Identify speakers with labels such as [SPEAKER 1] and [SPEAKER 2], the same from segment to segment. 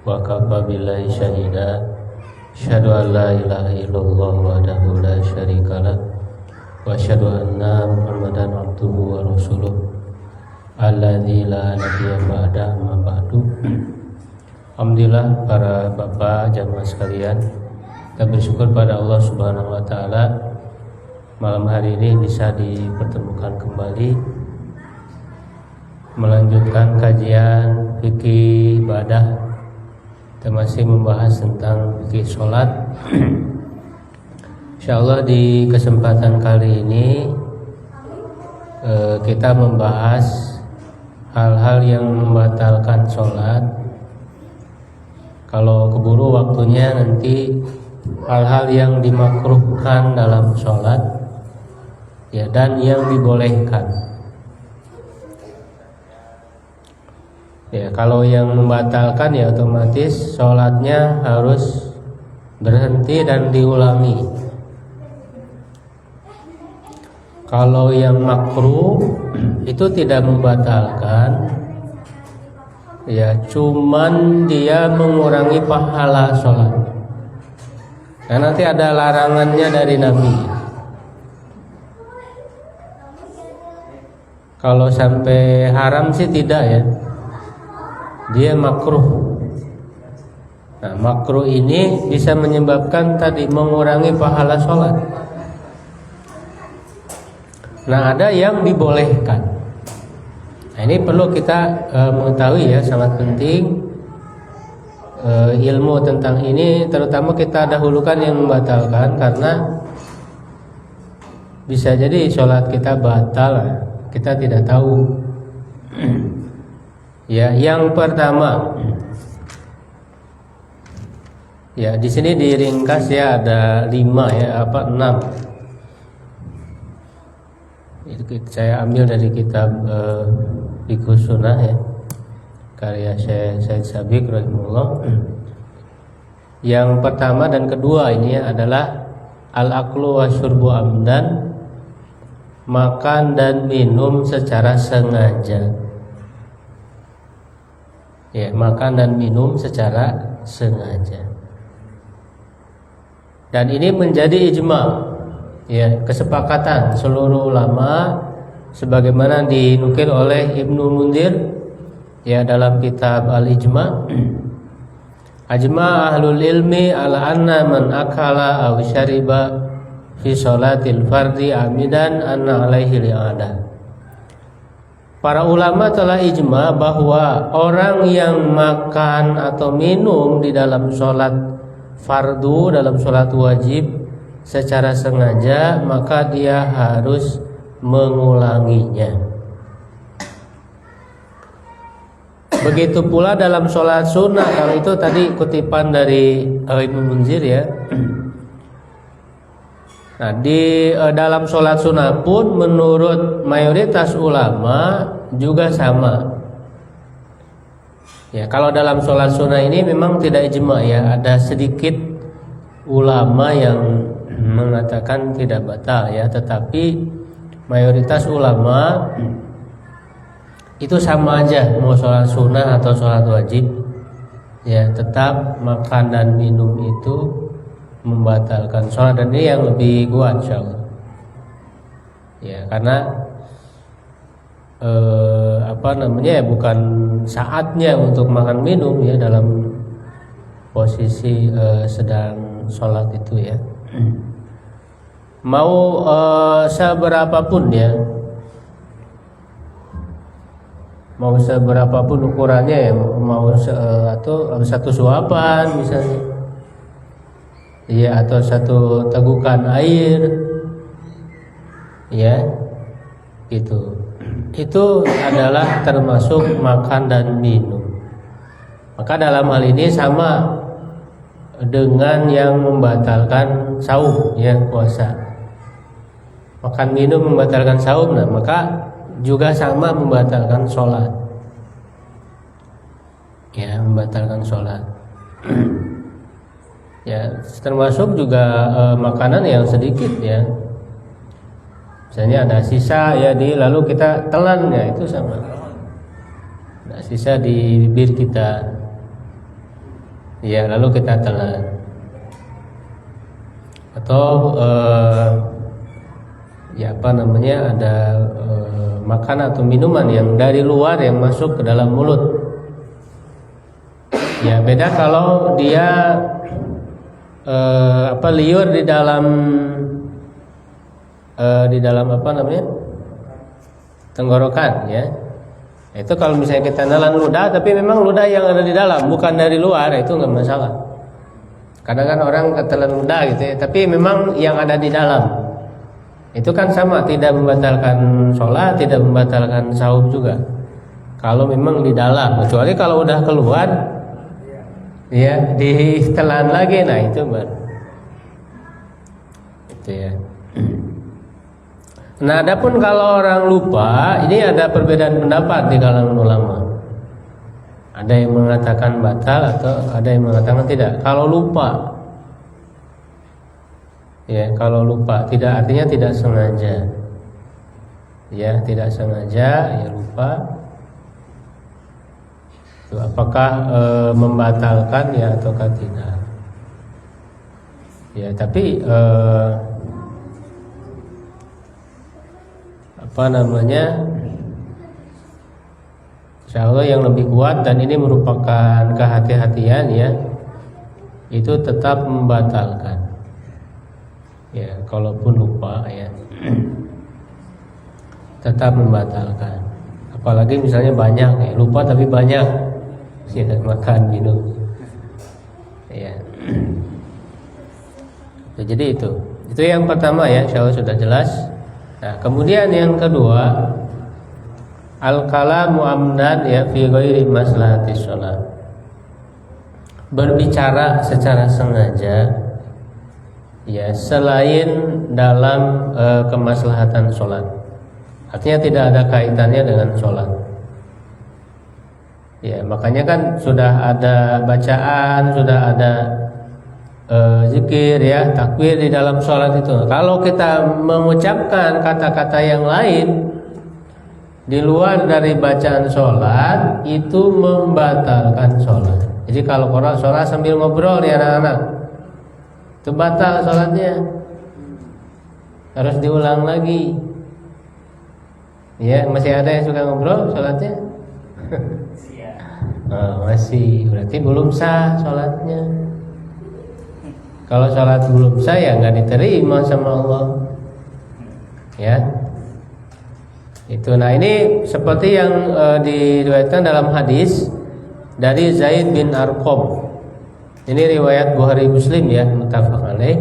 [SPEAKER 1] wa kafa billahi syahida asyhadu an la ilaha illallah wahdahu la syarikalah wa asyhadu anna Muhammadan abduhu wa rasuluh alladzi la nabiyya ba'da ma ba'du. Alhamdulillah para bapak jamaah sekalian, kita bersyukur pada Allah Subhanahu wa taala malam hari ini bisa dipertemukan kembali melanjutkan kajian fikih ibadah. Kita masih membahas tentang fikih sholat. Insyaallah di kesempatan kali ini kita membahas hal-hal yang membatalkan sholat. Kalau keburu waktunya nanti hal-hal yang dimakruhkan dalam sholat ya, dan yang dibolehkan. Ya, kalau yang membatalkan ya otomatis sholatnya harus berhenti dan diulangi. Kalau yang makruh itu tidak membatalkan, ya cuman dia mengurangi pahala sholat. Nah, nanti ada larangannya dari Nabi. Kalau sampai haram sih tidak ya, dia makruh. Nah, makruh ini bisa menyebabkan tadi mengurangi pahala sholat. Nah, ada yang dibolehkan. Nah, ini perlu kita mengetahui ya, sangat penting ilmu tentang ini, terutama kita dahulukan yang membatalkan, karena bisa jadi sholat kita batal, kita tidak tahu. Ya, yang pertama, ya di sini diringkas ya, ada 5 ya, 6. Itu saya ambil dari kitab Fiqhus Sunnah ya, karya Syekh Said Sabiq rahimahullah. Yang pertama dan kedua ini adalah al-aklu wa syurbu amdan, makan dan minum secara sengaja. Ya, makan dan minum secara sengaja. Dan ini menjadi ijma, ya, kesepakatan seluruh ulama, sebagaimana dinukil oleh Ibnu Munzir ya dalam kitab Al-Ijma. Ajma ahlul ilmi ala anna man akala aw syariba fi sholatil fardi amidan anna alaihi li'adah. Para ulama telah ijma bahwa orang yang makan atau minum di dalam sholat fardu, dalam sholat wajib secara sengaja, maka dia harus mengulanginya. Begitu pula dalam sholat sunnah. Kalau itu tadi kutipan dari Ibnu Munzir ya. Nah, di dalam sholat sunnah pun menurut mayoritas ulama juga sama. Ya, kalau dalam sholat sunnah ini memang tidak ijma ya, ada sedikit ulama yang mengatakan tidak batal ya, tetapi mayoritas ulama itu sama aja, mau sholat sunnah atau sholat wajib ya, tetap makan dan minum itu membatalkan sholat. Dan ini yang lebih kuat insyaallah ya, karena ya, bukan saatnya untuk makan minum ya dalam posisi sedang sholat itu ya. Mau seberapapun ya, mau seberapapun ukurannya ya, mau atau satu suapan misalnya ya, atau satu tegukan air ya, gitu, itu adalah termasuk makan dan minum. Maka dalam hal ini sama dengan yang membatalkan saum ya, puasa. Makan minum membatalkan saum, nah maka juga sama membatalkan sholat ya, membatalkan sholat ya, termasuk juga makanan yang sedikit ya, misalnya ada sisa ya, lalu kita telan ya, itu sama, ada sisa di bibir kita ya lalu kita telan, atau ya apa namanya, ada makanan atau minuman yang dari luar yang masuk ke dalam mulut. Ya beda kalau dia liur di dalam apa namanya, tenggorokan, ya. Itu kalau misalnya kita nelan ludah, tapi memang ludah yang ada di dalam, bukan dari luar, itu nggak masalah. Kadang kan orang ketelan ludah gitu ya, tapi memang yang ada di dalam, itu kan sama, tidak membatalkan sholat, tidak membatalkan saum juga. Kalau memang di dalam, kecuali kalau udah keluar, ya ditelan lagi, nah itu baru. Itu ya. Nah, adapun kalau orang lupa, ini ada perbedaan pendapat di kalangan ulama. Ada yang mengatakan batal atau ada yang mengatakan tidak. Kalau lupa, ya kalau lupa, tidak artinya tidak sengaja. Ya, tidak sengaja, ya lupa. Itu apakah membatalkan ya ataukah tidak? Ya, tapi apa namanya, insya Allah yang lebih kuat, dan ini merupakan kehati-hatian ya, itu tetap membatalkan ya, kalaupun lupa ya tetap membatalkan. Apalagi misalnya banyak ya, lupa tapi banyak ya, makan minum ya. Jadi itu yang pertama ya, insya Allah sudah jelas. Nah, kemudian yang kedua, al-kalamu amdan ya fi ghairi maslahatis shalah. Berbicara secara sengaja ya selain dalam kemaslahatan sholat. Artinya tidak ada kaitannya dengan sholat. Ya, makanya kan sudah ada bacaan, sudah ada zikir ya, takbir di dalam sholat itu. Kalau kita mengucapkan kata-kata yang lain di luar dari bacaan sholat, itu membatalkan sholat. Jadi kalau orang sholat sambil ngobrol ya anak-anak, itu batal sholatnya, harus diulang lagi. Ya, masih ada yang suka ngobrol sholatnya? Masih, berarti belum sah sholatnya. Kalau sholat belum sah ya nggak diterima sama Allah. Ya, itu. Nah ini seperti yang diriwayatkan dalam hadis dari Zaid bin Arqam. Ini riwayat Bukhari Muslim ya, muttafaq alaih.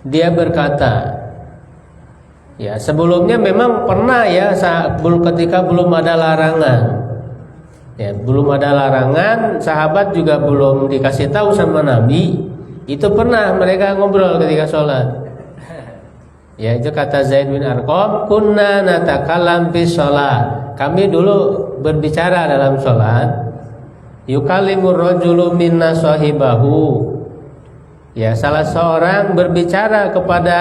[SPEAKER 1] Dia berkata, ya sebelumnya memang pernah ya, ketika belum ada larangan. Ya, belum ada larangan, sahabat juga belum dikasih tahu sama Nabi, itu pernah mereka ngobrol ketika sholat. Ya, itu kata Zaid bin Arqam, kunna natakallam fi sholat. Kami dulu berbicara dalam sholat. Yukallimur rajulu minna sahibahu. Ya, salah seorang berbicara kepada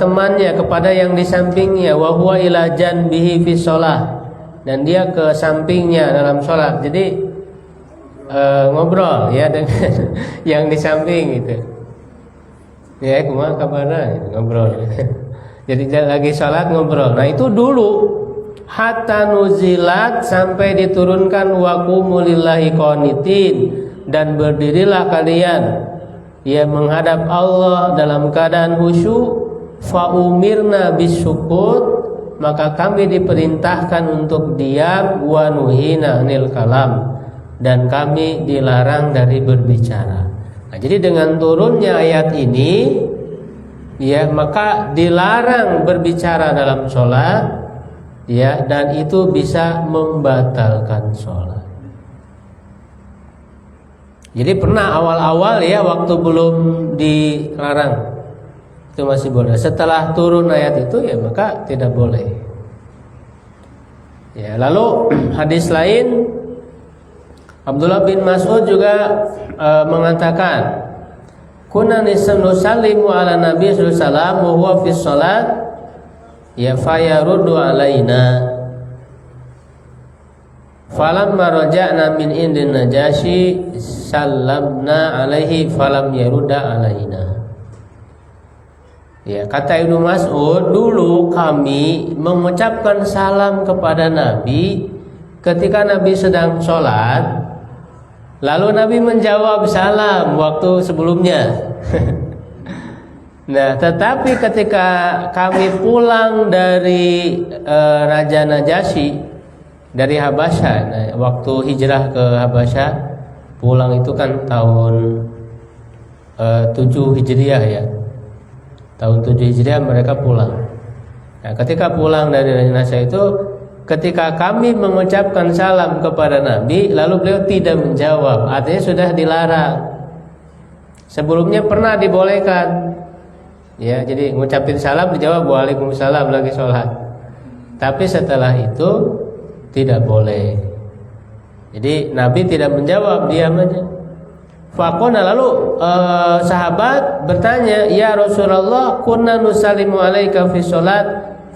[SPEAKER 1] temannya, kepada yang di sampingnya, wa huwa ila janbihi fi sholat. Dan dia ke sampingnya dalam sholat. Jadi ngobrol ya dengan yang di samping gitu. Ya, kumaha kabarna ngobrol. Jadi lagi sholat ngobrol. Nah itu dulu hatta nuzilat, sampai diturunkan wa qumu lillahi qanitin, dan berdirilah kalian ya menghadap Allah dalam keadaan khusyuk. Fa umirna bisyukut, maka kami diperintahkan untuk diam, wa nuhina anil kalam, dan kami dilarang dari berbicara. Nah, jadi dengan turunnya ayat ini ya, maka dilarang berbicara dalam sholat ya, dan itu bisa membatalkan sholat. Jadi pernah awal-awal ya, waktu belum dilarang itu masih boleh. Setelah turun ayat itu ya maka tidak boleh. Ya, lalu hadis lain Abdullah bin Mas'ud juga mengatakan, kunna nusallimu ala Nabi sallallahu alaihi wasallam wa huwa fi shalat ya fayaruddu alaina Falam maraja'na min indin Najasyi sallamna alaihi falam yarudda alaina. Ya, kata Ibnu Mas'ud, dulu kami mengucapkan salam kepada Nabi ketika Nabi sedang sholat, lalu Nabi menjawab salam waktu sebelumnya. Nah, tetapi ketika kami pulang dari Raja Najasyi dari Habasyah, nah, waktu hijrah ke Habasyah, pulang itu kan tahun 7 Hijriah ya. Tahun 7 Hijriah mereka pulang. Nah, ketika pulang dari Raja Najasyi itu, ketika kami mengucapkan salam kepada Nabi, lalu beliau tidak menjawab, artinya sudah dilarang. Sebelumnya pernah dibolehkan. Ya, jadi ngucapin salam dijawab waalaikumsalam lagi sholat. Tapi setelah itu tidak boleh. Jadi Nabi tidak menjawab, diam aja. Faqona, lalu sahabat bertanya, ya Rasulullah, kunna nusallimu alaika fi sholat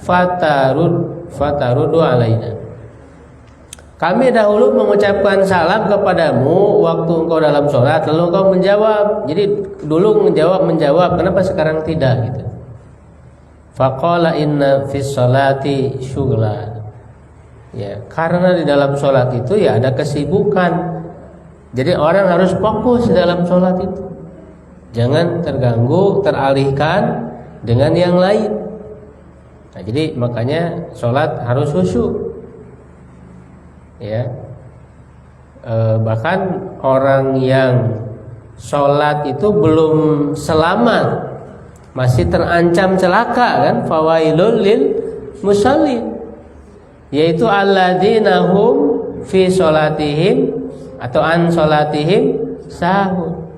[SPEAKER 1] fatarudu alaina. Kami dahulu mengucapkan salam kepadamu waktu engkau dalam sholat, lalu engkau menjawab. Jadi dulu menjawab, kenapa sekarang tidak gitu? Faqala inna fis sholati syughla. Ya, karena di dalam sholat itu ya ada kesibukan. Jadi orang harus fokus dalam sholat itu. Jangan terganggu, teralihkan dengan yang lain. Nah, jadi makanya sholat harus khusyuk. Ya, bahkan orang yang sholat itu belum selamat, masih terancam celaka kan? Fawailul lil musallin, yaitu alladzina hum fi sholatihim atau an sholatihim sahun.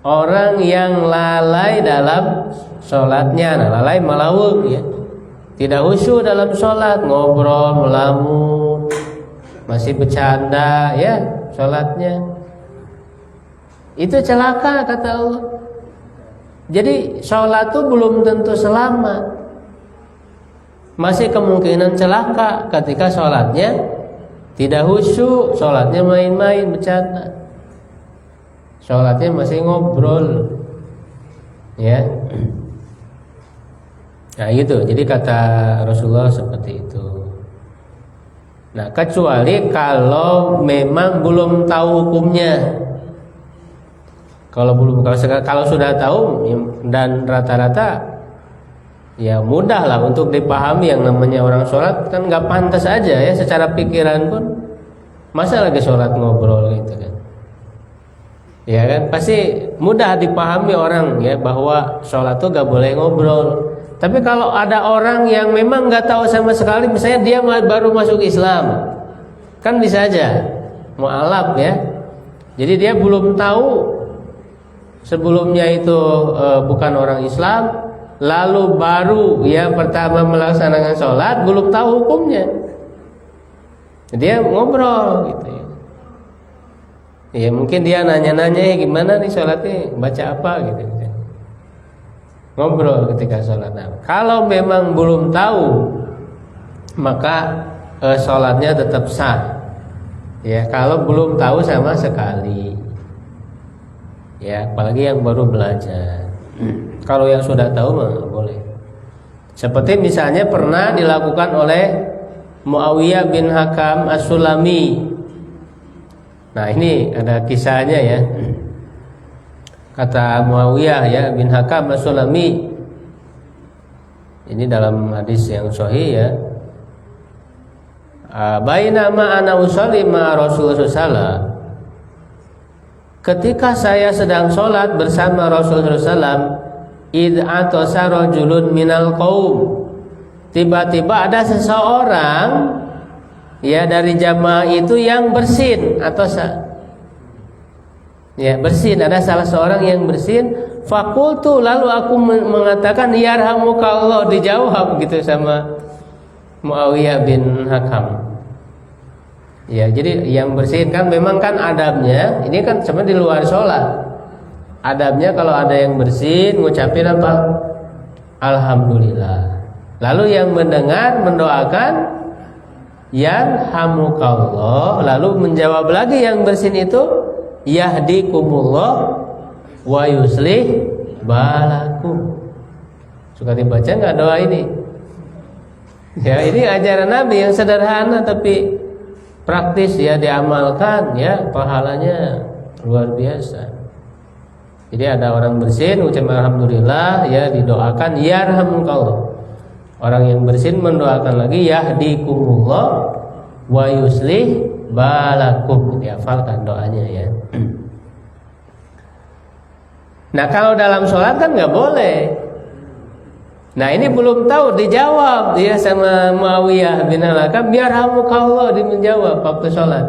[SPEAKER 1] Orang yang lalai dalam sholatnya, nah, lalai melawuk ya, tidak khusyuk dalam sholat, ngobrol, melamun, masih bercanda ya sholatnya, itu celaka kata Allah. Jadi sholat itu belum tentu selamat, masih kemungkinan celaka ketika sholatnya tidak khusyuk, sholatnya main-main, bercanda, sholatnya masih ngobrol, ya. Nah gitu, jadi kata Rasulullah seperti itu. Nah, kecuali kalau memang belum tahu hukumnya. Kalau sudah tahu dan rata-rata ya mudah lah untuk dipahami. Yang namanya orang sholat kan nggak pantas aja ya secara pikiran pun, masa lagi sholat ngobrol gitu kan. Ya kan, pasti mudah dipahami orang ya bahwa sholat tuh nggak boleh ngobrol. Tapi kalau ada orang yang memang nggak tahu sama sekali, misalnya dia baru masuk Islam, kan bisa aja mu'alaf ya. Jadi dia belum tahu, sebelumnya itu bukan orang Islam, lalu baru ya pertama melaksanakan sholat, belum tahu hukumnya, dia ngobrol gitu ya. Ya mungkin dia nanya-nanya, gimana nih sholatnya, baca apa gitu. Ngobrol ketika sholat. Nah, kalau memang belum tahu, maka sholatnya tetap sah. Ya, kalau belum tahu sama sekali. Ya, apalagi yang baru belajar. Kalau yang sudah tahu mah boleh. Seperti misalnya pernah dilakukan oleh Muawiyah bin Hakam As-Sulami. Nah, ini ada kisahnya ya. Kata Muawiyah ya bin Hakam As-Sulami, ini dalam hadis yang sahih ya. Bainama ana usolli ma Rasulullah sallallahu, ketika saya sedang sholat bersama Rasulullah sallallahu, id atasa rajulun minal qaum, tiba-tiba ada seseorang ya dari jamaah itu yang bersin atau ya bersin, ada salah seorang yang bersin. Fakultu, lalu aku mengatakan yarhamukallah, dijawab gitu sama Muawiyah bin Hakam. Ya, jadi yang bersin kan memang kan adabnya, ini kan cuma di luar sholat. Adabnya kalau ada yang bersin ngucapin apa? Alhamdulillah. Lalu yang mendengar mendoakan yarhamukallah, lalu menjawab lagi yang bersin itu, yahdikumullah wa yuslih balakum. Suka dibaca nggak doa ini? Ya, ini ajaran Nabi yang sederhana tapi praktis ya, diamalkan ya, pahalanya luar biasa. Jadi ada orang bersin ucap alhamdulillah ya, didoakan yarhamukallah. Orang yang bersin mendoakan lagi yahdikumullah wa yuslih balakum. Dihafalkan doanya ya. Nah, kalau dalam sholat kan nggak boleh. Nah, ini belum tahu, dijawab dia sama Muawiyah bin Al-Hakam, yarhamukallah, dia menjawab waktu sholat.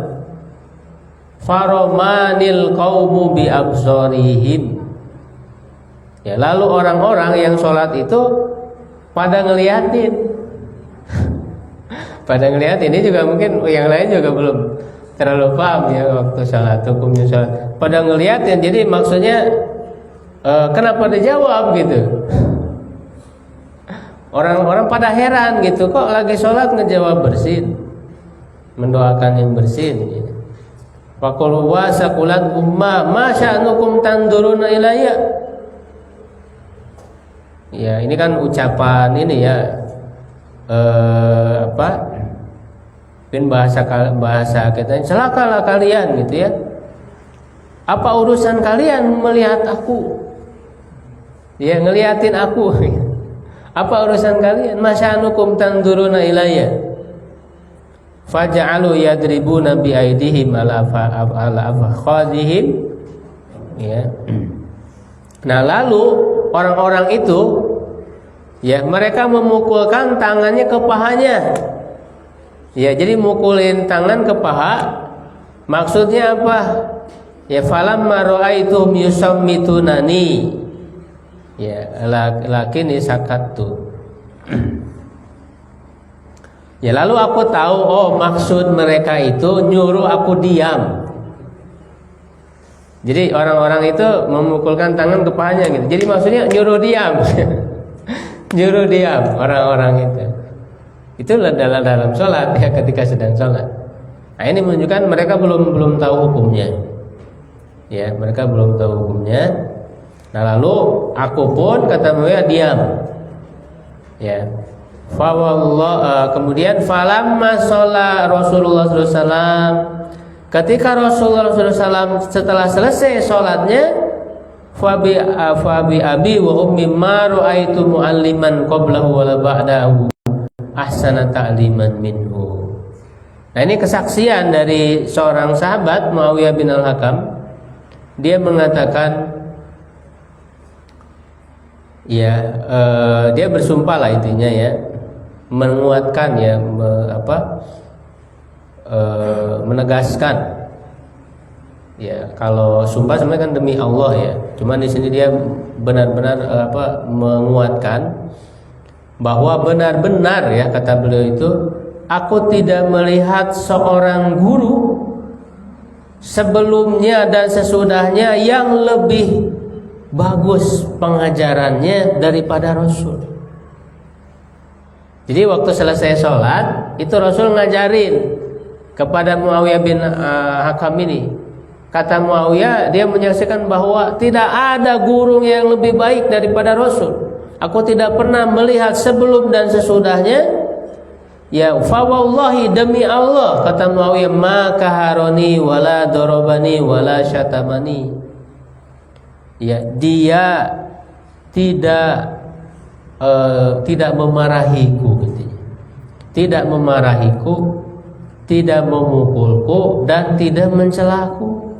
[SPEAKER 1] Faromanil qaumu bi absarihim. Ya, lalu orang-orang yang sholat itu pada ngeliatin. Pada ngeliatin, ini juga mungkin yang lain juga belum terlalu paham ya waktu sholat, hukumnya sholat. Pada ngeliatin, jadi maksudnya kenapa dijawab gitu. Orang-orang pada heran gitu, kok lagi sholat ngejawab bersin, mendoakan yang bersin gitu. Faqul wa saqulat umma ma sya'nukum tanduruna ilayya. Ya, ini kan ucapan ini ya, mungkin bahasa kita, celakalah kalian gitu ya. Apa urusan kalian melihat aku? Ya, ngeliatin aku. Apa urusan kalian? Masyanukum tanduruna ilayya. Faja'alu yadribuna bi aidihim ala afkhadihim. Ya. Nah, lalu orang-orang itu ya, mereka memukulkan tangannya ke pahanya. Ya, jadi mukulin tangan ke paha. Maksudnya apa? Ya, falamma ra'aitum yusammitunani. Ya, lakin sakattu. Ya, lalu aku tahu, oh maksud mereka itu nyuruh aku diam. Jadi orang-orang itu memukulkan tangan ke pahanya gitu. Jadi maksudnya nyuruh diam. Nyuruh diam orang-orang itu. Itulah dalam sholat ya, ketika sedang sholat. Nah, ini menunjukkan mereka belum tahu hukumnya. Ya, mereka belum tahu hukumnya. Nah, lalu aku pun kata mereka diam. Ya. Kemudian falamma sholat Rasulullah SAW, ketika Rasulullah SAW setelah selesai sholatnya, fabi abi wa ummi ma ra'aitu mu'alliman qablahu wa la ba'dahu ahsana ta'liman minhu. Nah, ini kesaksian dari seorang sahabat Muawiyah bin Al-Hakam. Dia mengatakan ya, dia bersumpah lah intinya ya, menguatkan ya, menegaskan ya, kalau sumpah sebenarnya kan demi Allah ya, cuman di sini dia benar-benar menguatkan bahwa benar-benar ya, kata beliau itu, aku tidak melihat seorang guru sebelumnya dan sesudahnya yang lebih bagus pengajarannya daripada Rasul. Jadi waktu selesai sholat itu Rasul ngajarin kepada Muawiyah bin Hakam ini. Kata Muawiyah, dia menyaksikan bahwa tidak ada guru yang lebih baik daripada Rasul. Aku tidak pernah melihat sebelum dan sesudahnya. Ya, fa wallahi, demi Allah, kata Muawiyah, ma kaharoni wala dorobani wala syatamani. Ya, dia tidak memarahiku, tidak memarahiku, tidak memukulku, dan tidak mencelaku.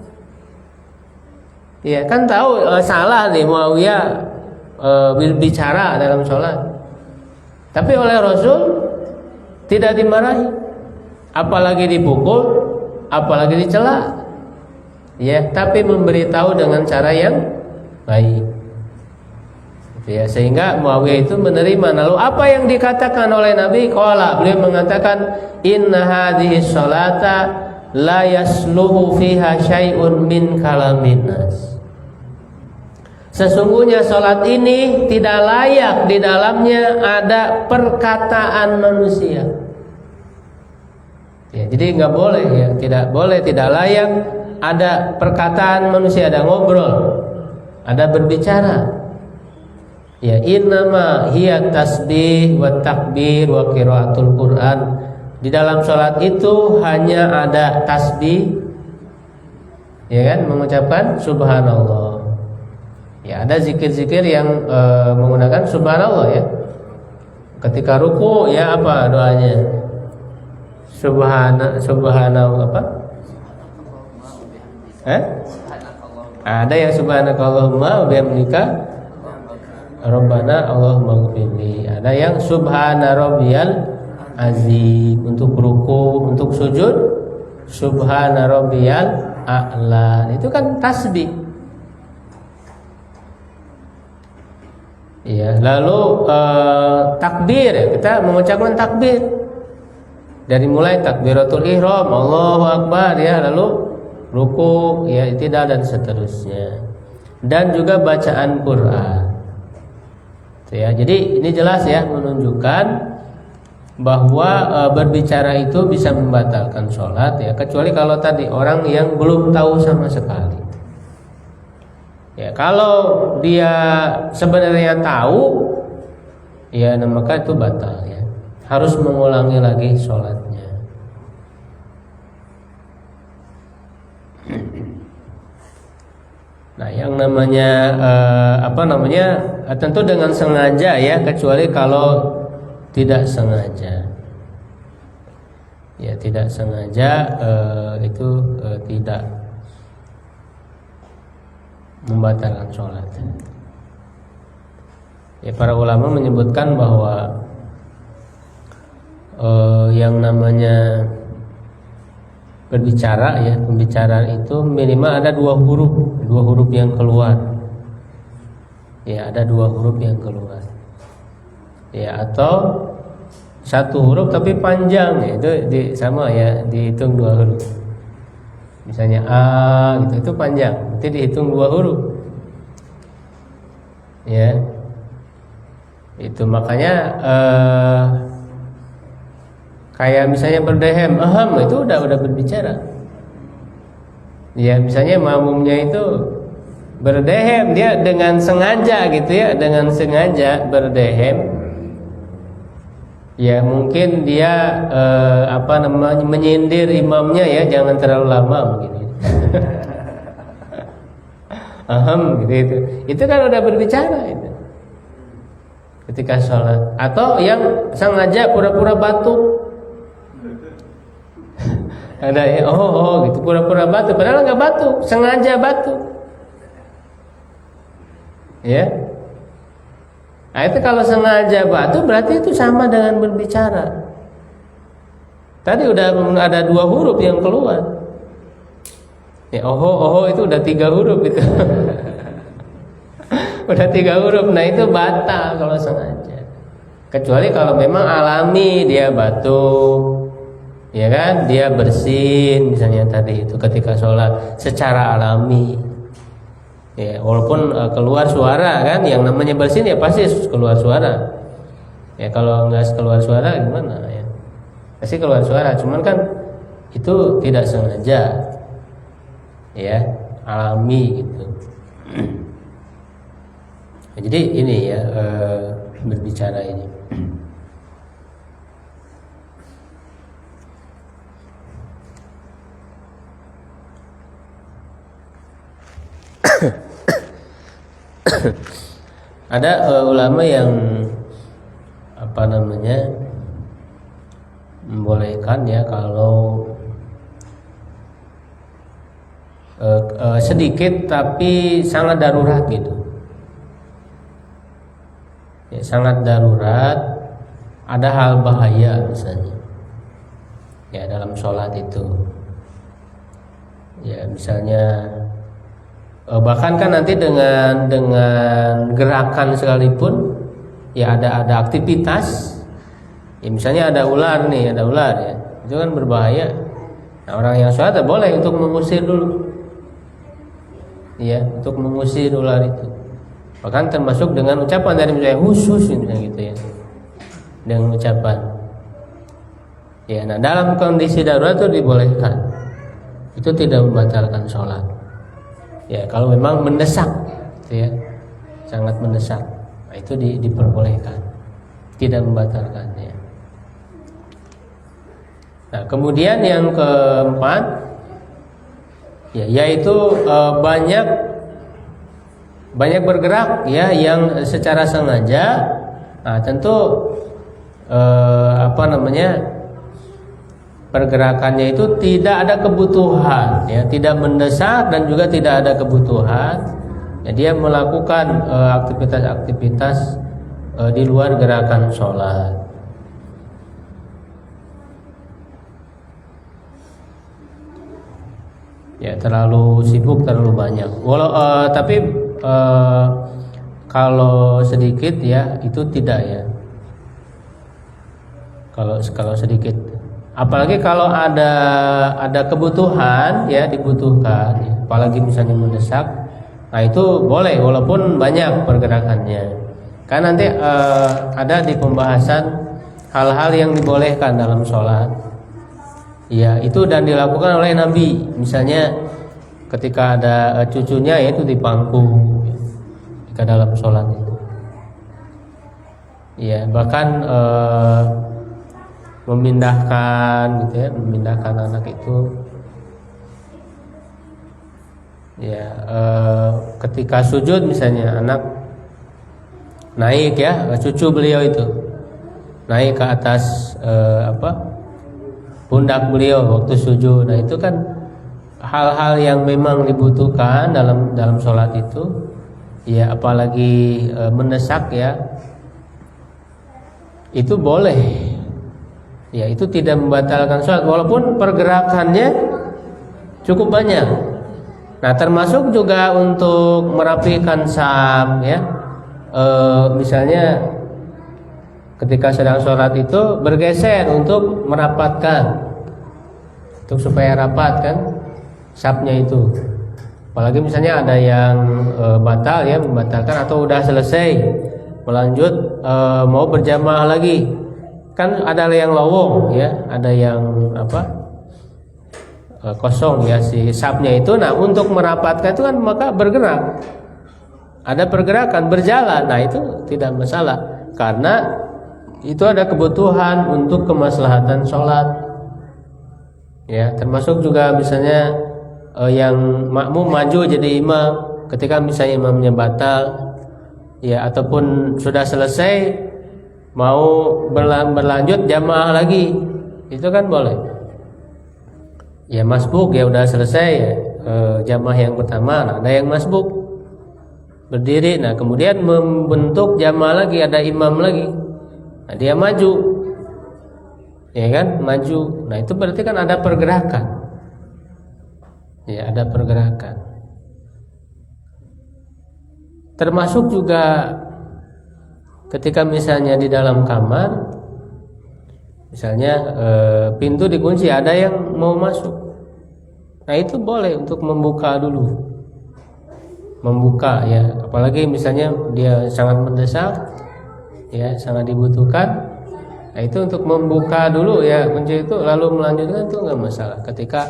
[SPEAKER 1] Ya, kan tahu salah nih Muawiyah berbicara dalam sholat, tapi oleh Rasul tidak dimarahi, apalagi dipukul, apalagi dicela. Ya, tapi memberitahu dengan cara yang baik. Ya, sehingga Muawiyah itu menerima. Lalu apa yang dikatakan oleh Nabi? Qala, beliau mengatakan, inna hadhihi sholata la yasluhu fiha syai'un min kalamin nas. Sesungguhnya sholat ini tidak layak di dalamnya ada perkataan manusia. Ya, jadi nggak boleh ya, tidak boleh, tidak layak ada perkataan manusia, ada ngobrol, ada berbicara. Ya, innama hiya tasbih wa takbir wa qiraatul Quran. Di dalam sholat itu hanya ada tasbih, ya kan, mengucapkan subhanallah. Ya, ada zikir-zikir yang menggunakan subhanallah ya. Ketika ruku ya apa doanya? Subhanallah apa? Ada yang subhanakallahumma wa bihamdika rabbana allahumma ighfirli. Ada yang subhana rabbiyal azim untuk ruku, untuk sujud subhana rabbiyal a'la. Itu kan tasbih. Ya, lalu takbir ya, kita mengucapkan takbir. Dari mulai takbiratul ihram, Allahu akbar ya, lalu ruku ya, i'tidal dan seterusnya. Dan juga bacaan Quran. Ya, jadi ini jelas ya menunjukkan bahwa berbicara itu bisa membatalkan sholat ya, kecuali kalau tadi orang yang belum tahu sama sekali. Ya, kalau dia sebenarnya tahu, ya maka itu batal ya. Harus mengulangi lagi sholatnya. Nah, yang namanya tentu dengan sengaja ya, kecuali kalau tidak sengaja. Ya, tidak sengaja itu tidak membatalkan sholat. Ya, para ulama menyebutkan bahwa yang namanya berbicara ya, pembicaraan itu minimal ada dua huruf yang keluar. Ya, ada dua huruf yang keluar. Ya, atau satu huruf tapi panjang ya, itu sama ya, dihitung dua huruf. Misalnya A gitu, itu panjang, berarti dihitung dua huruf. Ya, itu makanya kayak misalnya berdehem, aham, itu udah berbicara. Ya, misalnya makmumnya itu berdehem, dia dengan sengaja gitu ya, dengan sengaja berdehem. Ya, mungkin dia menyindir imamnya ya, jangan terlalu lama mungkin. Aham gitu. Itu kan udah berbicara itu. Ketika sholat. Atau yang sengaja pura-pura batuk. Ada ya, gitu, pura-pura batuk, padahal nggak batuk, sengaja batuk. Ya. Nah, itu kalau sengaja batuk berarti itu sama dengan berbicara. Tadi udah ada dua huruf yang keluar. Ya, itu udah tiga huruf itu. Udah tiga huruf, nah itu batal kalau sengaja. Kecuali kalau memang alami dia batuk, ya kan, dia bersin misalnya tadi itu ketika sholat secara alami. Ya, walaupun keluar suara kan, yang namanya bersin ya pasti keluar suara. Ya, kalau nggak keluar suara gimana ya? Pasti keluar suara, cuman kan itu tidak sengaja. Ya, alami gitu. Jadi ini ya berbicara ini. Ada ulama yang membolehkan ya kalau sedikit tapi sangat darurat gitu. Ya, sangat darurat, ada hal bahaya misalnya. Ya, dalam sholat itu. Ya, misalnya bahkan kan nanti dengan gerakan sekalipun ya ada aktivitas ya, misalnya ada ular ya, itu kan berbahaya. Nah, orang yang sholat boleh untuk mengusir dulu ya, untuk mengusir ular itu, bahkan termasuk dengan ucapan dari misalnya khusus misalnya gitu ya, dengan ucapan Ya, nah dalam kondisi darurat itu dibolehkan. Itu tidak membatalkan sholat. Ya, kalau memang mendesak, gitu ya, sangat mendesak, nah, itu diperbolehkan, tidak membatalkannya. Nah, kemudian yang keempat, ya, yaitu banyak bergerak, ya, yang secara sengaja. Nah, tentu pergerakannya itu tidak ada kebutuhan, ya, tidak mendesak dan juga tidak ada kebutuhan. Ya, dia melakukan aktivitas-aktivitas di luar gerakan sholat. Ya, terlalu sibuk, terlalu banyak. Tapi kalau sedikit, ya, itu tidak, ya. Kalau sedikit, apalagi kalau ada kebutuhan, ya, dibutuhkan, ya, apalagi misalnya mendesak, nah itu boleh walaupun banyak pergerakannya. Kan nanti ada di pembahasan hal-hal yang dibolehkan dalam sholat, ya, itu dan dilakukan oleh Nabi. Misalnya ketika ada cucunya, yaitu dipangku, ya, ketika dalam sholat itu, ya, bahkan memindahkan, gitu ya, memindahkan anak itu, ya, ketika sujud misalnya anak naik, ya, cucu beliau itu naik ke atas pundak beliau waktu sujud. Nah, itu kan hal-hal yang memang dibutuhkan dalam sholat itu, ya, apalagi mendesak, ya, itu boleh. Ya, itu tidak membatalkan sholat walaupun pergerakannya cukup banyak. Nah, termasuk juga untuk merapikan saf, ya. Misalnya ketika sedang sholat itu bergeser untuk merapatkan, untuk supaya rapat kan safnya itu. Apalagi misalnya ada yang batal, ya, membatalkan atau udah selesai melanjut mau berjamaah lagi. Kan ada yang lowong, ya, ada yang kosong, ya, si safnya itu. Nah, untuk merapatkan itu kan maka bergerak, ada pergerakan, berjalan. Nah, itu tidak masalah karena itu ada kebutuhan untuk kemaslahatan sholat, ya. Termasuk juga misalnya yang makmum maju jadi imam ketika misalnya imamnya batal, ya, ataupun sudah selesai mau berlanjut jamaah lagi, itu kan boleh. Ya, masbuk, ya, udah selesai, ya, jamaah yang pertama, nah, ada yang masbuk berdiri, nah kemudian membentuk jamaah lagi, ada imam lagi, nah dia maju, ya kan, maju. Nah, itu berarti kan ada pergerakan, ya, ada pergerakan. Termasuk juga ketika misalnya di dalam kamar, misalnya pintu dikunci, ada yang mau masuk, nah itu boleh untuk membuka dulu, membuka, ya, apalagi misalnya dia sangat mendesak, ya, sangat dibutuhkan, nah itu untuk membuka dulu, ya, kunci itu, lalu melanjutkan, itu nggak masalah ketika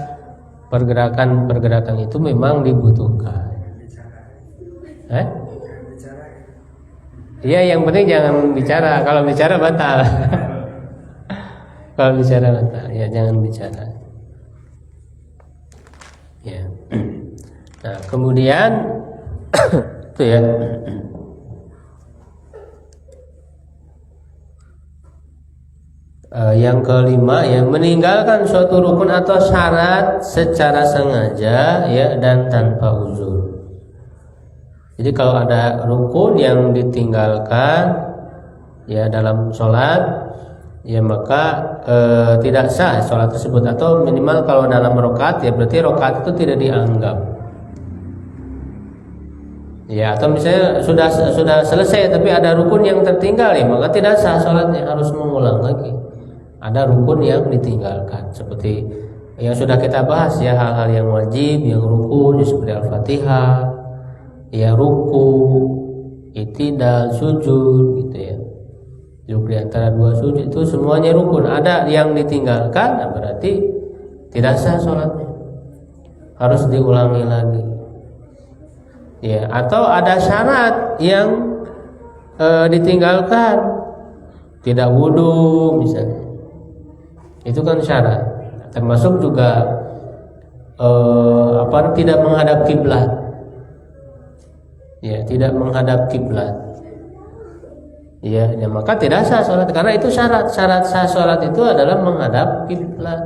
[SPEAKER 1] pergerakan itu memang dibutuhkan. Iya, yang penting jangan bicara. Kalau bicara batal. Kalau bicara batal, ya, jangan bicara. Ya. Nah, kemudian itu, ya, yang kelima, ya, meninggalkan suatu rukun atau syarat secara sengaja, ya, dan tanpa uzur. Jadi kalau ada rukun yang ditinggalkan, ya, dalam sholat, ya, maka tidak sah sholat tersebut. Atau minimal kalau dalam rakaat, ya, berarti rakaat itu tidak dianggap, ya. Atau misalnya sudah selesai tapi ada rukun yang tertinggal, ya, maka tidak sah sholatnya, harus mengulang lagi. Ada rukun yang ditinggalkan seperti yang sudah kita bahas, ya, hal-hal yang wajib, yang rukun, ya, seperti Al-Fatihah, ya, ruku, itidal, sujud, gitu, ya. Duduk di antara dua sujud itu semuanya rukun. Ada yang ditinggalkan, nah berarti tidak sah sholatnya, harus diulangi lagi. Ya, atau ada syarat yang ditinggalkan, tidak wudu misalnya, itu kan syarat. Termasuk juga tidak menghadap kiblat. Ya, tidak menghadap kiblat. Ya, maka tidak sah sholat, karena itu syarat sah sholat itu adalah menghadap kiblat.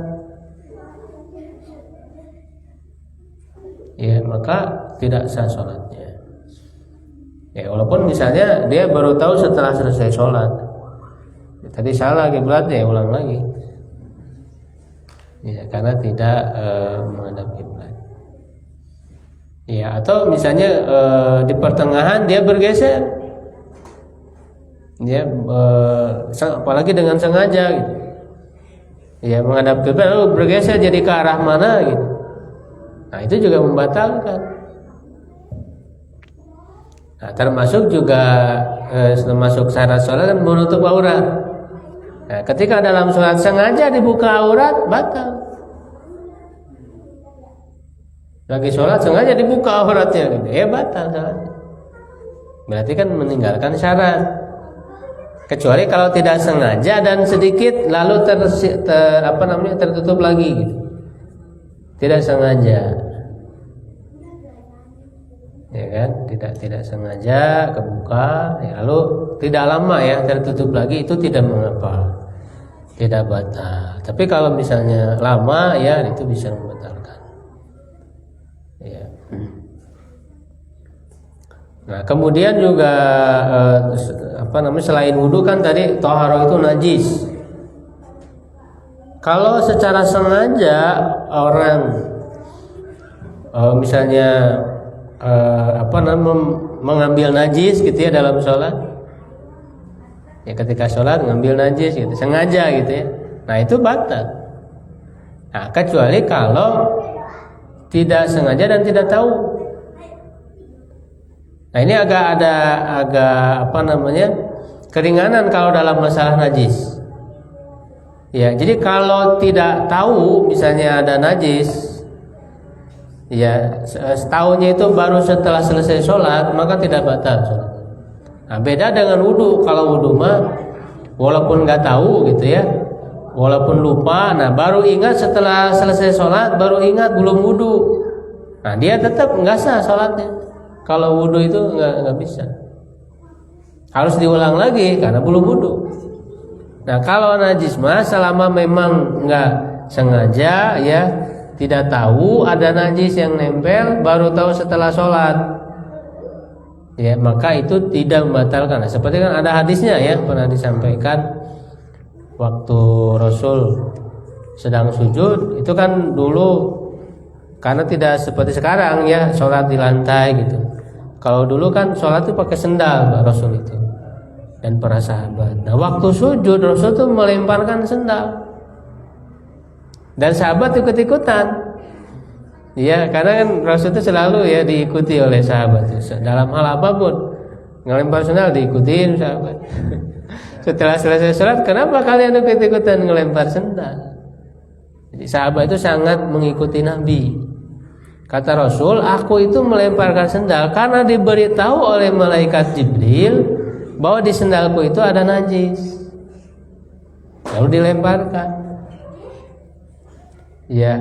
[SPEAKER 1] Ya, maka tidak sah sholatnya. Ya, walaupun misalnya dia baru tahu setelah selesai sholat, tadi salah kiblatnya, ulang lagi. Ya, karena tidak menghadap kiblat. Ya, atau misalnya di pertengahan dia bergeser. Ya, apalagi dengan sengaja gitu. Ya, menghadap kiblat lalu bergeser jadi ke arah mana gitu. Nah, itu juga membatalkan. Nah, termasuk juga termasuk syarat sholat kan menutup aurat. Nah, ketika dalam sholat sengaja dibuka aurat, batal. Lagi sholat sengaja dibuka auratnya gitu. Ya, batal sholat. Berarti kan meninggalkan syarat. Kecuali kalau tidak sengaja dan sedikit lalu tertutup lagi gitu. Tidak sengaja. Ya kan? Tidak sengaja kebuka, ya, lalu tidak lama ya tertutup lagi, itu tidak mengapa. Tidak batal. Tapi kalau misalnya lama ya itu bisa membatalkan. Ya. Nah, kemudian juga selain wudu kan tadi toharoh itu najis. Kalau secara sengaja orang misalnya mengambil najis gitu ya dalam sholat, ya ketika sholat ngambil najis gitu sengaja gitu ya, nah itu batal. Nah, kecuali kalau tidak sengaja dan tidak tahu. Nah, ini agak keringanan kalau dalam masalah najis. Ya, jadi kalau tidak tahu misalnya ada najis, ya setahunya itu baru setelah selesai sholat, maka tidak batal sholat. Nah, beda dengan wudu. Kalau wudu mah walaupun nggak tahu gitu ya, walaupun lupa, nah baru ingat setelah selesai sholat, baru ingat belum wudu, nah dia tetap nggak sah sholatnya. Kalau wudu itu nggak bisa, harus diulang lagi karena belum wudu. Nah, kalau najis mah selama memang nggak sengaja ya, tidak tahu ada najis yang nempel, baru tahu setelah sholat, ya maka itu tidak membatalkan. Nah, seperti kan ada hadisnya ya, pernah disampaikan waktu Rasul sedang sujud, itu kan dulu karena tidak seperti sekarang ya sholat di lantai gitu. Kalau dulu kan sholat itu pakai sendal Rasul itu dan para sahabat. Nah, waktu sujud Rasul itu melemparkan sendal dan sahabat ikut-ikutan. Ya, karena kan Rasul itu selalu ya diikuti oleh sahabat dalam hal apapun. Ngelempar sendal diikutin sahabat. Setelah selesai sholat, kenapa kalian ikut-ikutan ngelempar sendal? Jadi sahabat itu sangat mengikuti Nabi. Kata Rasul, aku itu melemparkan sendal karena diberitahu oleh malaikat Jibril bahwa di sendalku itu ada najis. Lalu dilemparkan. Ya,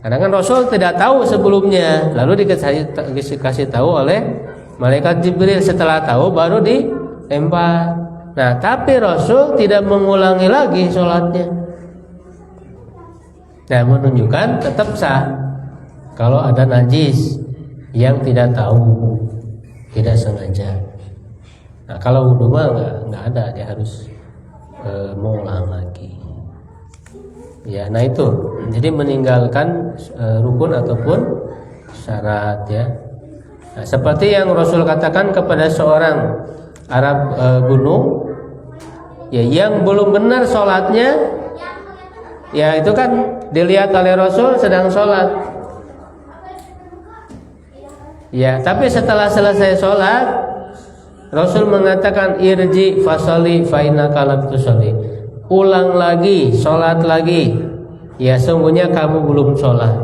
[SPEAKER 1] karena kan Rasul tidak tahu sebelumnya, lalu dikasih tahu oleh malaikat Jibril. Setelah tahu baru dilempar. Nah, tapi Rasul tidak mengulangi lagi sholatnya. Nah, menunjukkan tetap sah kalau ada najis yang tidak tahu, tidak sengaja. Nah, kalau wudu mah nggak ada, dia harus mengulang lagi. Ya, nah itu. Jadi meninggalkan rukun ataupun syarat ya. Nah, seperti yang Rasul katakan kepada seorang Arab gunung, ya yang belum benar sholatnya, ya itu kan dilihat oleh Rasul sedang sholat. Ya, tapi setelah selesai sholat, Rasul mengatakan irji fasali fa innaka lam tusalli. Ulang lagi, sholat lagi. Ya sungguhnya kamu belum sholat.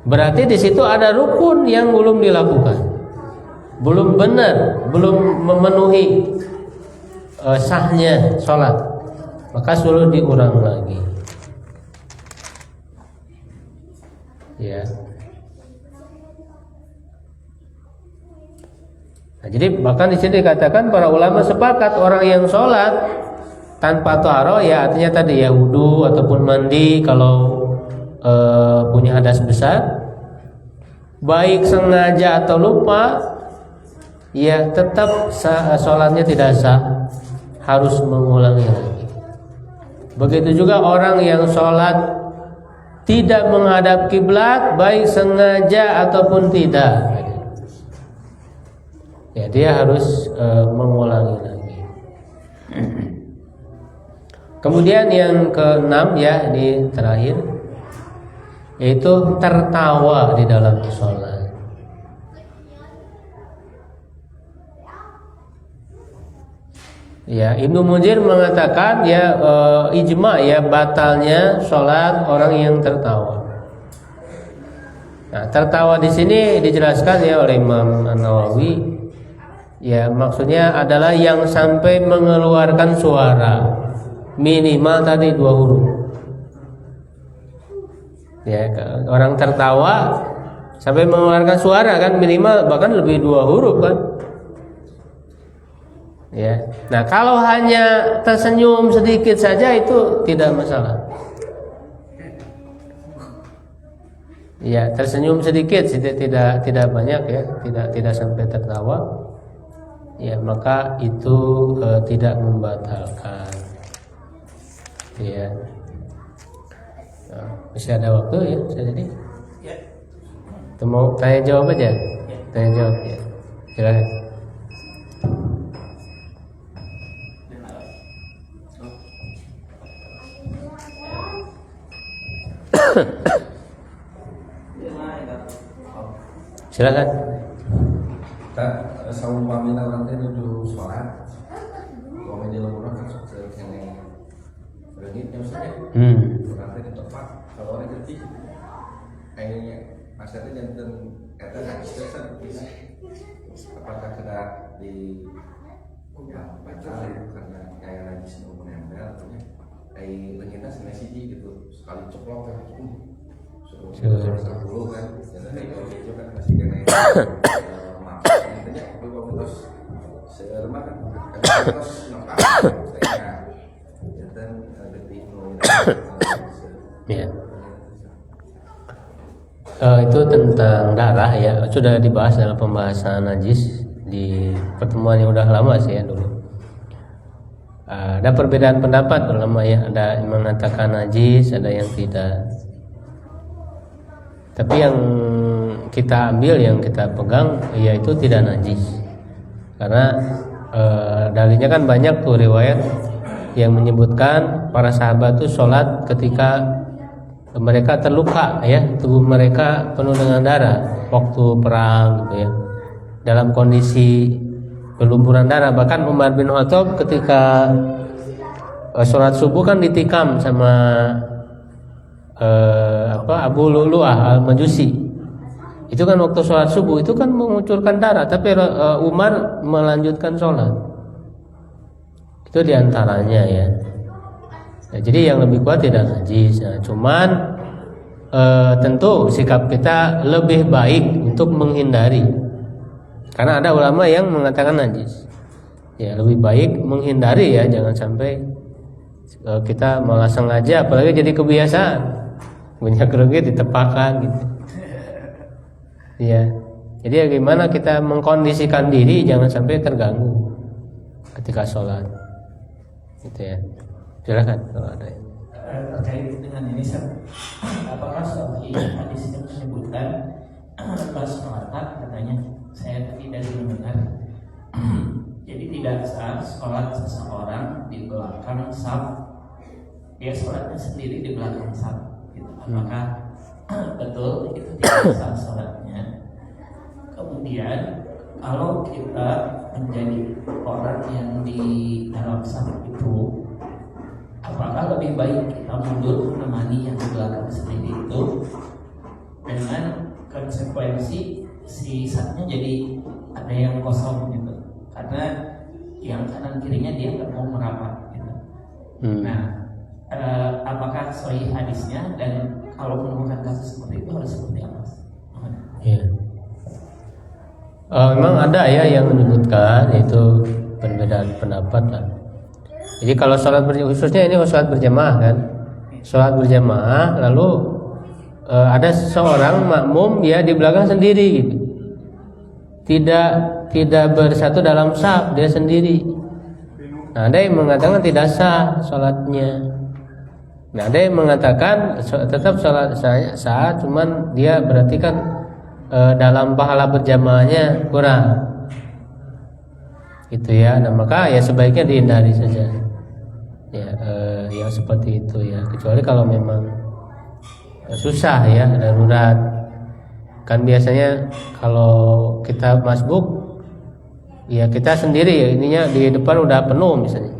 [SPEAKER 1] Berarti di situ ada rukun yang belum dilakukan. Belum benar, belum memenuhi sahnya sholat. Maka suruh diulang lagi. Ya. Nah, jadi bahkan di sini dikatakan para ulama sepakat orang yang sholat tanpa taharah, ya artinya tadi ya wudu ataupun mandi kalau punya hadas besar, baik sengaja atau lupa, ya tetap sholatnya tidak sah, harus mengulangi lagi. Begitu juga orang yang sholat tidak menghadap kiblat, baik sengaja ataupun tidak, ya dia harus mengulangi lagi. Kemudian yang keenam, ya ini terakhir, yaitu tertawa di dalam sholat. Ya, Ibnu Munzir mengatakan ya ijma ya batalnya sholat orang yang tertawa. Nah, tertawa di sini dijelaskan ya oleh Imam An-Nawawi. Ya, maksudnya adalah yang sampai mengeluarkan suara minimal tadi 2 huruf. Ya, orang tertawa sampai mengeluarkan suara kan minimal bahkan lebih 2 huruf kan. Ya. Nah, kalau hanya tersenyum sedikit saja itu tidak masalah. Ya, tersenyum sedikit, tidak banyak ya, tidak sampai tertawa. Ya, maka itu tidak membatalkan. Ya. Nah, masih ada waktu ya, jadi. Ya. Mau tanya jawab aja. Tanya jawab ya. Silakan. Silakan.
[SPEAKER 2] Saumpamina orang teh nuju sholat, kalau di lemburan kan kene reunitnya ustaz. Orang teh di tempat kalau orang ngerti, kayaknya maksudnya jantan eta kan ustaz bisa. Apakah kena di baca karena kayak lagi sebelum menempel atau kayak reunitnya sana siji gitu sekali coplok kan. Suruh 10 kan, jadi kalau itu kan masih kena makanya kalau terus seremah kan terus nampak dan lebih
[SPEAKER 1] ya. Itu tentang darah ya, sudah dibahas dalam pembahasan najis di pertemuan yang udah lama sih ya dulu. Ada perbedaan pendapat ulama ya, ada yang mengatakan najis, ada yang tidak. Tapi yang kita ambil, yang kita pegang, yaitu tidak najis. Karena dalilnya kan banyak tuh riwayat yang menyebutkan para sahabat itu sholat ketika mereka terluka ya, tubuh mereka penuh dengan darah waktu perang gitu ya, dalam kondisi berlumuran darah. Bahkan Umar bin Khattab ketika sholat subuh kan ditikam sama Abu Lu'lu'ah al-Majusi. Itu kan waktu sholat subuh itu kan mengucurkan darah, tapi Umar melanjutkan sholat. Itu diantaranya ya. Nah, jadi yang lebih kuat tidak najis. Nah, cuman tentu sikap kita lebih baik untuk menghindari. Karena ada ulama yang mengatakan najis. Ya, lebih baik menghindari ya, jangan sampai kita malah sengaja, apalagi jadi kebiasaan. Punya kerugian ditepakan gitu. Ya. Jadi ya gimana kita mengkondisikan diri jangan sampai terganggu ketika sholat. Gitu ya. Silakan kalau ada.
[SPEAKER 3] Terkait dengan ini, apakah sahih hadis yang menyebutkan pas sholat katanya saya tidak mendengar. Jadi tidak sah sholat seseorang di belakang saf. Dia sholatnya sendiri di belakang saf. Apakah betul itu tidak sah sholatnya? Kemudian kalau kita menjadi orang yang di dalam saf itu, apakah lebih baik kita mundur menemani yang di belakang sendiri itu dengan konsekuensi si safnya jadi ada yang kosong gitu, karena yang kanan kirinya dia nggak mau merapat gitu. Nah, apakah sahih hadisnya, dan kalau menemukan kasus seperti itu harus seperti apa?
[SPEAKER 1] Ya. Memang ada ya yang menyebutkan itu perbedaan pendapat lah. Jadi kalau sholat khususnya ini sholat berjamaah kan, sholat berjamaah lalu ada seorang makmum ya di belakang sendiri gitu, tidak bersatu dalam saf, dia sendiri. Nah, ada yang mengatakan tidak sah sholatnya. Nah, ada yang mengatakan tetap sholat sah, cuman dia berarti kan dalam pahala berjamaahnya kurang. Itu ya. Nah, maka ya sebaiknya dihindari saja. Ya, ya seperti itu ya. Kecuali kalau memang susah ya, darurat. Kan biasanya kalau kita masbuk, ya kita sendiri ya, ininya di depan udah penuh misalnya.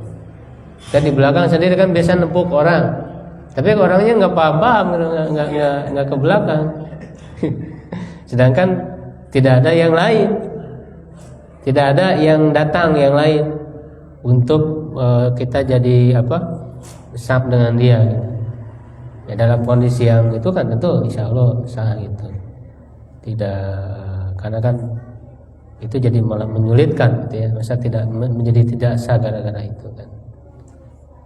[SPEAKER 1] Dan di belakang sendiri kan biasa nempuk orang. Tapi orangnya nggak paham, nggak ke belakang. Sedangkan tidak ada yang lain, tidak ada yang datang yang lain untuk kita jadi sab dengan dia. Gitu. Ya dalam kondisi yang itu kan tentu insya Allah sah gitu. Tidak, karena kan itu jadi malah menyulitkan gitu ya. Masa tidak menjadi tidak sah gara-gara itu kan.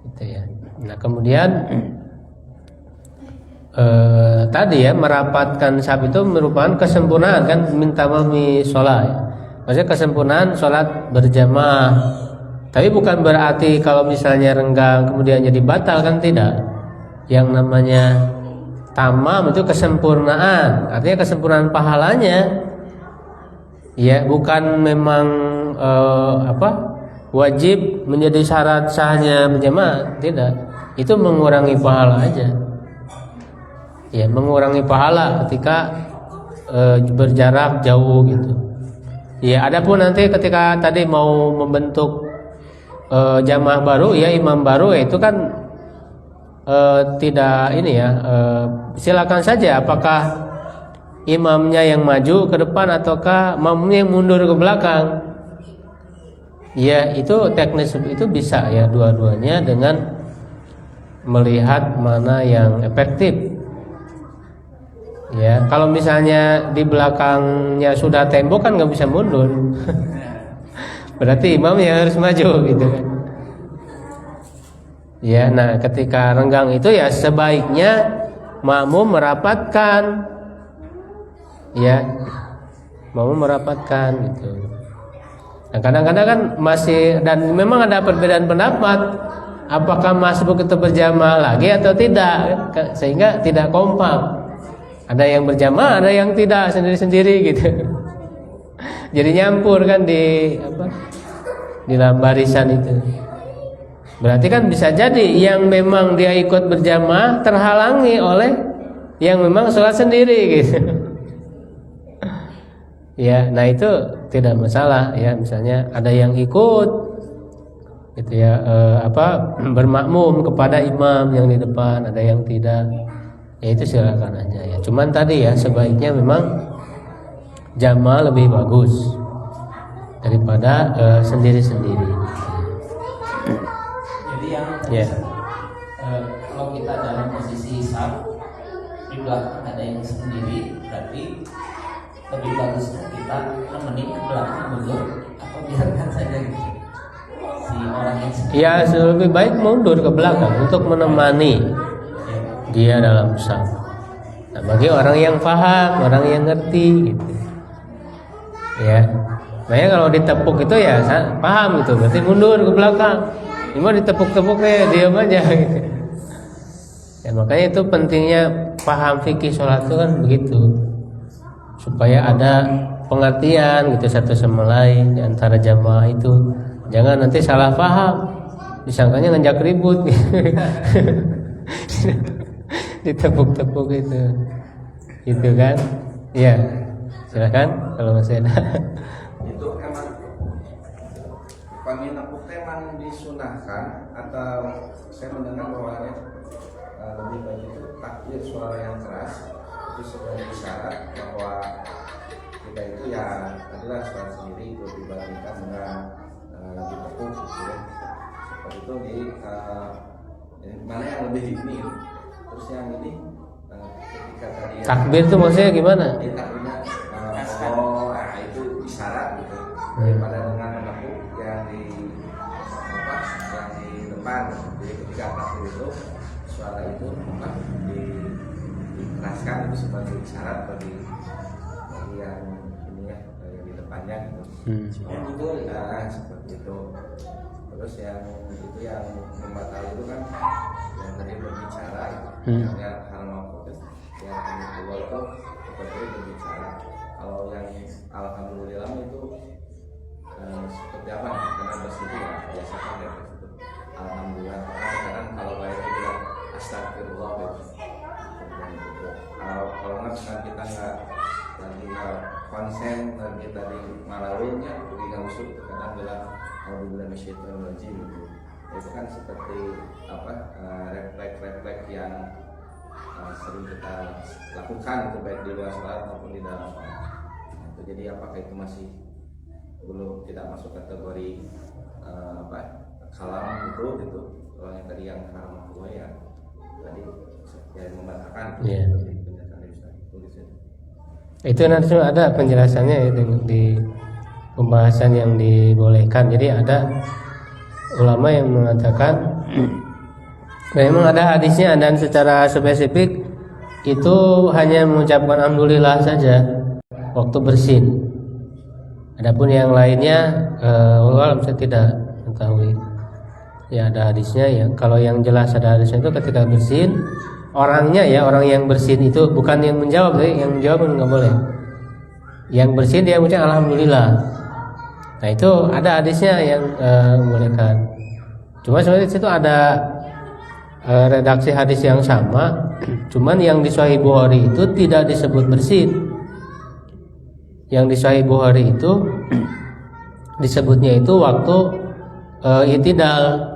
[SPEAKER 1] Gitu ya. Nah kemudian tadi ya merapatkan saf itu merupakan kesempurnaan kan, minta mami sholat ya. Maksudnya kesempurnaan sholat berjamaah. Tapi bukan berarti kalau misalnya renggang kemudian jadi batal, kan tidak. Yang namanya tamam itu kesempurnaan, artinya kesempurnaan pahalanya. Ya bukan memang wajib menjadi syarat sahnya berjamaah, tidak. Itu mengurangi pahala aja. Ya mengurangi pahala ketika berjarak jauh gitu. Ya adapun nanti ketika tadi mau membentuk jamaah baru ya, imam baru ya, itu kan tidak ini ya, silakan saja apakah imamnya yang maju ke depan ataukah makmumnya yang mundur ke belakang. Ya itu teknis itu bisa ya, dua-duanya dengan melihat mana yang efektif. Ya, kalau misalnya di belakangnya sudah tembok kan nggak bisa mundur. Berarti imam yang harus maju gitu kan. Ya, nah ketika renggang itu ya sebaiknya makmum merapatkan. Ya, makmum merapatkan gitu. Nah, kadang-kadang kan masih, dan memang ada perbedaan pendapat apakah masbuk itu berjamaah lagi atau tidak, sehingga tidak kompak. Ada yang berjamaah, ada yang tidak, sendiri-sendiri gitu. Jadi nyampur kan di dalam barisan itu. Berarti kan bisa jadi yang memang dia ikut berjamaah terhalangi oleh yang memang sholat sendiri gitu. Ya, nah itu tidak masalah ya. Misalnya ada yang ikut gitu ya, bermakmum kepada imam yang di depan, ada yang tidak. Ya itu silakan aja ya. Cuman tadi ya sebaiknya memang jamaah lebih bagus daripada sendiri-sendiri.
[SPEAKER 3] Jadi yang kalau kita dalam posisi saf di belakang ada yang sendiri, berarti lebih bagus kita nemenin ke belakang mundur atau biarkan saja gitu si orang yang sendiri. Ya
[SPEAKER 1] lebih baik mundur ke belakang untuk menemani dia dalam saf. Nah, bagi orang yang paham, orang yang ngerti gitu. Ya. Makanya kalau ditepuk itu ya paham gitu, berarti mundur ke belakang. Cuma ditepuk-tepuknya diam aja gitu. Ya makanya itu pentingnya paham fikih sholat itu kan begitu. Supaya ada pengertian gitu satu sama lain di antara jamaah itu. Jangan nanti salah paham. Disangkanya ngajak ribut gitu. Ditepuk-tepuk itu kan. Iya, silakan kalau masih ada.
[SPEAKER 2] Itu emang kami nepuk teman disunahkan atau saya mendengar bahwa lebih baik itu takbir suara yang keras itu sebagai isyarat bahwa kita itu ya adalah suara sendiri itu dibandingkan dengan ditepuk gitu ya. Seperti itu di mana yang lebih ini. Terus yang ini ketika tadi
[SPEAKER 1] takbir itu maksudnya gimana?
[SPEAKER 2] Takbirnya itu isyarat gitu daripada dengan menepuk yang di depan. Jadi ketika takbir itu suara itu dikeraskan itu sebagai isyarat bagi yang ini ya yang di depannya gitu. Itu seperti itu. Terus yang itu yang membatal itu kan yang tadi berbicara yang hal maupun yang kedua itu seperti berbicara. Kalau yang alhamdulillah itu seperti apa? Karena bersitu ya biasa kan ya itu alhamdulillah. Kadang kalau baik itu bilang astagfirullah gitu. Kalau nggak kita nggak lagi konsen lagi tadi malawinnya lagi nggak usut kadang bilang alhamdulillah minasyaitonirrajim gitu. Itu kan seperti apa refleks yang sering kita lakukan itu baik di luar sholat maupun di dalam sholat. Itu jadi apakah itu masih belum tidak masuk kategori kalam itu kalau yang tadi yang haram ya tadi yang membatalkan
[SPEAKER 1] itu nanti ada penjelasannya itu di pembahasan yang dibolehkan. Jadi ada ulama yang mengatakan memang ada hadisnya dan secara spesifik itu hanya mengucapkan alhamdulillah saja waktu bersin. Adapun yang lainnya saya tidak mengetahui. Ya ada hadisnya ya. Kalau yang jelas ada hadisnya itu ketika bersin orangnya ya, orang yang bersin itu bukan yang menjawab, yang menjawab nggak boleh. Yang bersin dia mengucapkan alhamdulillah. Nah itu ada hadisnya yang membolehkan. Cuma sebenarnya itu ada redaksi hadis yang sama, cuman yang di Sahih Bukhari itu tidak disebut bersin. Yang di Sahih Bukhari itu disebutnya itu waktu i'tidal.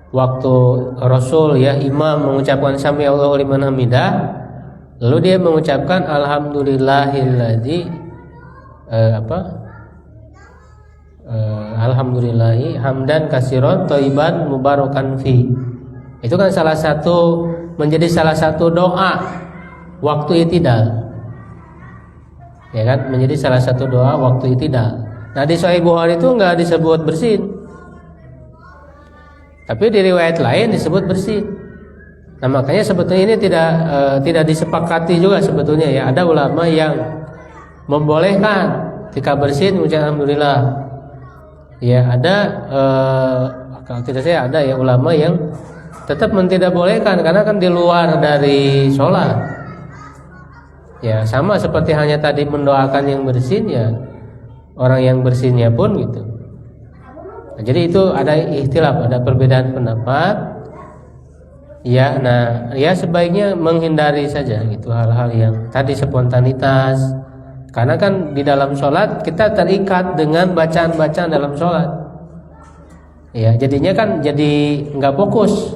[SPEAKER 1] Waktu Rasul ya imam mengucapkan sami Allahu liman hamidah, lalu dia mengucapkan alhamdulillahilladzi alhamdulillahi hamdan katsiran thayyiban mubarakan fi. Itu kan menjadi salah satu doa waktu i'tidal. Ya kan, menjadi salah satu doa waktu i'tidal. Nah, di Sahih Bukhari itu enggak disebut bersin. Tapi di riwayat lain disebut bersih. Nah makanya sebetulnya ini tidak disepakati juga sebetulnya ya. Ada ulama yang membolehkan ketika bersin mengucapkan alhamdulillah. Ya ada kalau tidak saya ada ya ulama yang tetap tidak bolehkan karena kan di luar dari sholat. Ya sama seperti hanya tadi mendoakan yang bersin ya orang yang bersinnya pun gitu. Nah, jadi itu ada ikhtilaf, ada perbedaan pendapat. Ya, nah, ya sebaiknya menghindari saja gitu hal-hal yang tadi spontanitas. Karena kan di dalam sholat kita terikat dengan bacaan-bacaan dalam sholat. Ya, jadinya kan jadi nggak fokus.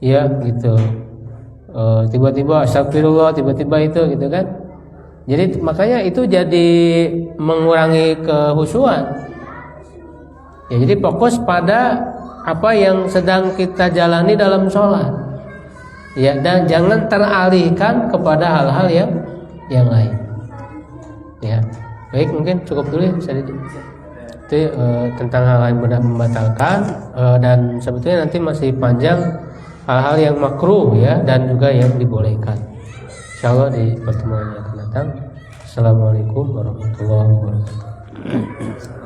[SPEAKER 1] Ya, gitu. Tiba-tiba astagfirullah, tiba-tiba itu gitu kan. Jadi makanya itu jadi mengurangi kehusuan. Ya, jadi fokus pada apa yang sedang kita jalani dalam sholat. Ya, dan jangan teralihkan kepada hal-hal yang lain. Ya, baik mungkin cukup dulu ya itu tentang hal yang benar membatalkan dan sebetulnya nanti masih panjang hal-hal yang makruh ya dan juga yang dibolehkan. Insyaallah di pertemuan yang akan datang. Assalamualaikum warahmatullahi wabarakatuh.